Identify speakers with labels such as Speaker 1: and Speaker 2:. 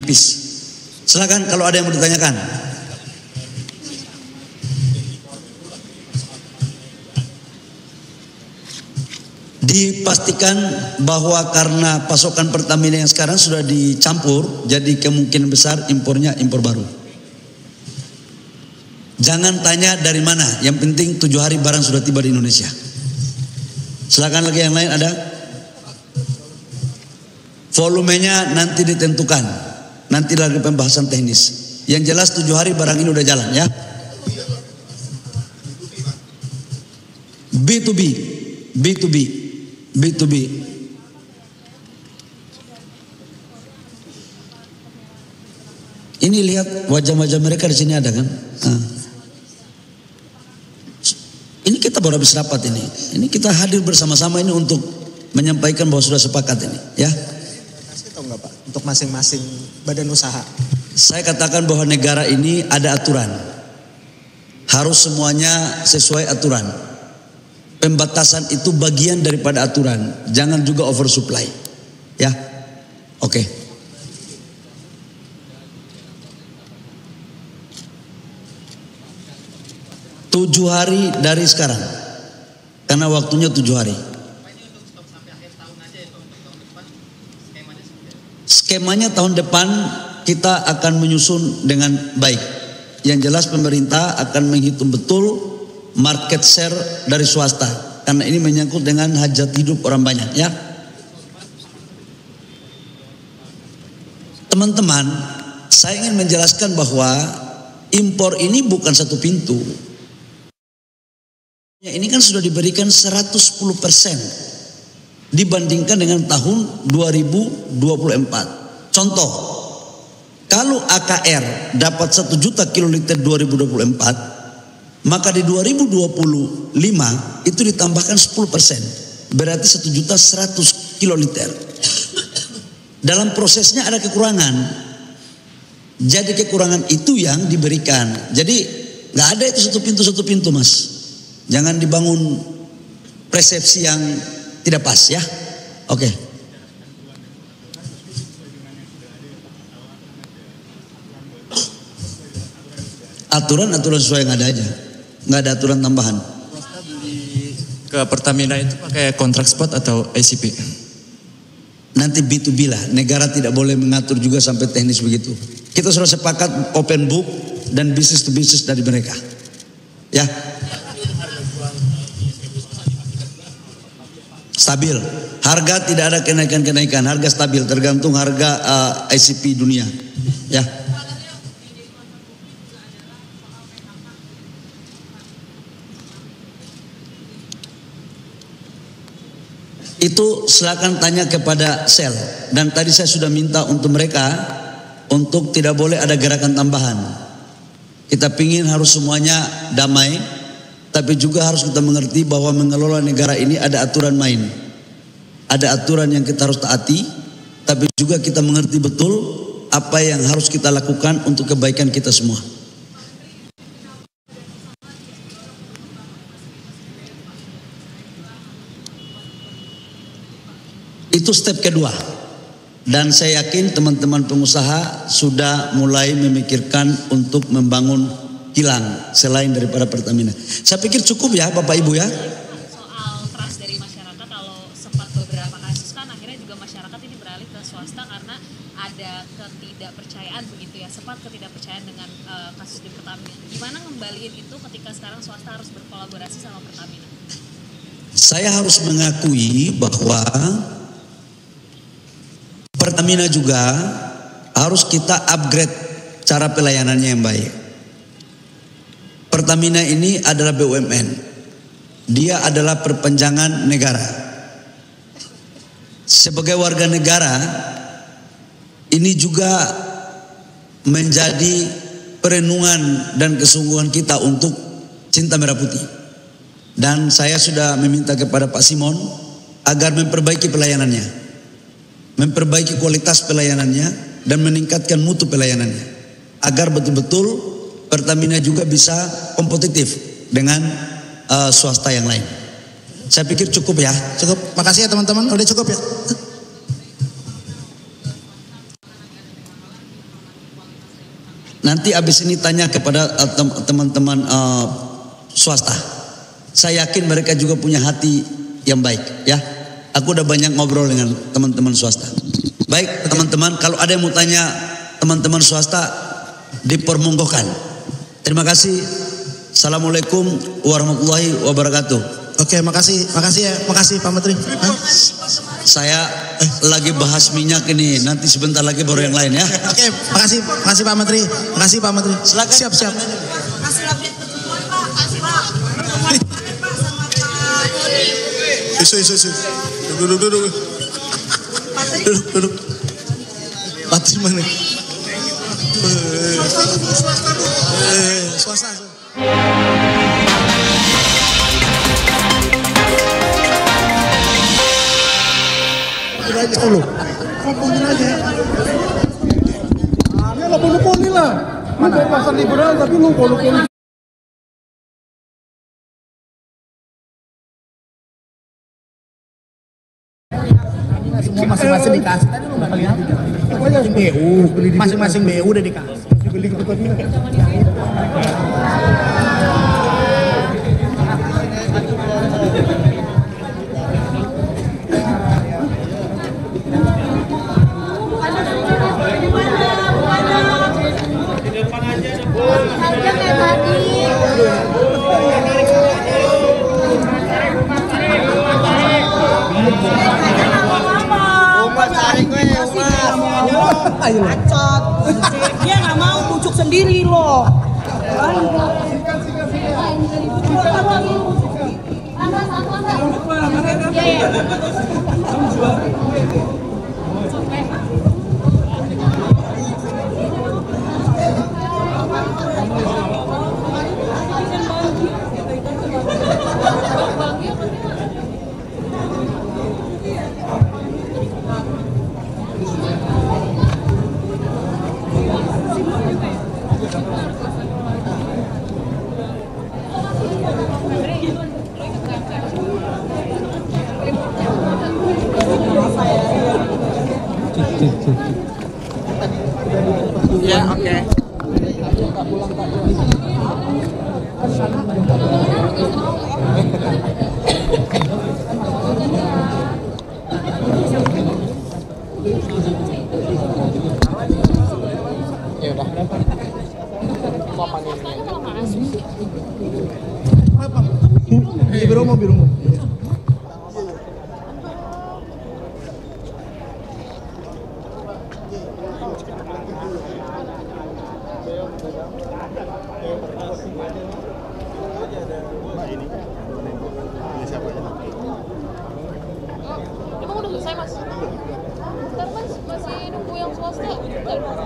Speaker 1: menipis. Silakan kalau ada yang mau ditanyakan. Dipastikan bahwa karena pasokan Pertamina yang sekarang sudah dicampur, jadi kemungkinan besar impornya impor baru. Jangan tanya dari mana, yang penting 7 hari barang sudah tiba di Indonesia. Silakan lagi yang lain ada. Volumenya nanti ditentukan, nanti lagi pembahasan teknis. Yang jelas 7 hari barang ini udah jalan ya. B2B. Ini lihat wajah-wajah mereka di sini ada kan? Nah. Ini kita baru habis rapat ini. Ini kita hadir bersama-sama ini untuk menyampaikan bahwa sudah sepakat ini, ya.
Speaker 2: Tahu nggak Pak? Untuk masing-masing badan usaha.
Speaker 1: Saya katakan bahwa negara ini ada aturan. Harus semuanya sesuai aturan. Pembatasan itu bagian daripada aturan. Jangan juga oversupply. Ya. Oke. Tujuh hari dari sekarang. Karena waktunya 7 hari. Skemanya tahun depan kita akan menyusun dengan baik. Yang jelas pemerintah akan menghitung betul market share dari swasta, karena ini menyangkut dengan hajat hidup orang banyak ya. Teman-teman, saya ingin menjelaskan bahwa impor ini bukan satu pintu. Ini kan sudah diberikan 110% dibandingkan dengan tahun 2024. Contoh, kalau AKR dapat 1 juta kiloliter 2024, maka di 2025 itu ditambahkan 10%. Berarti 1.100.000 kiloliter. Dalam prosesnya ada kekurangan. Jadi kekurangan itu yang diberikan. Jadi nggak ada itu satu pintu mas. Jangan dibangun persepsi yang tidak pas ya. Oke. Aturan sesuai yang ada aja. Nggak ada aturan tambahan.
Speaker 3: Swasta beli ke Pertamina itu pakai kontrak spot atau ICP?
Speaker 1: Nanti B2B lah. Negara tidak boleh mengatur juga sampai teknis begitu. Kita sudah sepakat open book dan bisnis to bisnis dari mereka. Ya. Stabil. Harga tidak ada kenaikan-kenaikan. Harga stabil tergantung harga ICP dunia. Ya. Itu silakan tanya kepada sel. Dan tadi saya sudah minta untuk mereka untuk tidak boleh ada gerakan tambahan. Kita pingin harus semuanya damai, tapi juga harus kita mengerti bahwa mengelola negara ini ada aturan main. Ada aturan yang kita harus taati, tapi juga kita mengerti betul apa yang harus kita lakukan untuk kebaikan kita semua. Itu step kedua. Dan saya yakin teman-teman pengusaha sudah mulai memikirkan untuk membangun kilang selain daripada Pertamina. Saya pikir cukup ya Bapak Ibu ya.
Speaker 4: Soal trust dari masyarakat, kalau sempat beberapa kasus kan akhirnya juga masyarakat ini beralih ke swasta karena ada ketidakpercayaan begitu ya. Sempat ketidakpercayaan dengan kasus di Pertamina. Gimana ngembaliin itu ketika sekarang swasta harus berkolaborasi sama Pertamina?
Speaker 1: Saya harus mengakui bahwa Pertamina juga harus kita upgrade cara pelayanannya yang baik. Pertamina ini adalah BUMN. Dia adalah perpanjangan negara. Sebagai warga negara, ini juga menjadi perenungan dan kesungguhan kita untuk cinta merah putih. Dan saya sudah meminta kepada Pak Simon agar memperbaiki pelayanannya. Memperbaiki kualitas pelayanannya dan meningkatkan mutu pelayanannya agar betul-betul Pertamina juga bisa kompetitif dengan swasta yang lain. Saya pikir cukup ya.
Speaker 2: Cukup. Makasih ya teman-teman. Udah cukup ya.
Speaker 1: Nanti abis ini tanya kepada teman-teman swasta. Saya yakin mereka juga punya hati yang baik ya. Aku udah banyak ngobrol dengan teman-teman swasta. Baik teman-teman, kalau ada yang mau tanya teman-teman swasta, dipermonggokan. Terima kasih. Assalamualaikum warahmatullahi wabarakatuh.
Speaker 2: Oke, makasih ya, makasih Pak Menteri.
Speaker 1: Saya lagi bahas minyak ini, nanti sebentar lagi baru yang lain ya.
Speaker 2: Oke, makasih Pak Menteri. Makasih Pak Menteri.
Speaker 1: Silakan.
Speaker 2: Siap.
Speaker 5: Kasih update pertemuan Pak. Kasih Pak. Pertemuan kemarin Pak sama Pak Dodi.
Speaker 2: Isu. Duduk. Patri mana? Swasta.
Speaker 6: Lu kumpulin aja. Ya lo monopoli lah. Mana pasar liberal tapi lu monopoli.
Speaker 2: Semua masing-masing dikasih. Tadi lu nggak lihat? Masing-masing BU udah dikasih.
Speaker 6: Beli ke Pertamina.
Speaker 5: Acot. Dia nggak mau bujuk sendiri loh.
Speaker 2: Ya, oke. Ya udah.
Speaker 6: Biru mau.
Speaker 7: Emang udah selesai mas? Bentar mas, masih nunggu yang swasta. Bentar.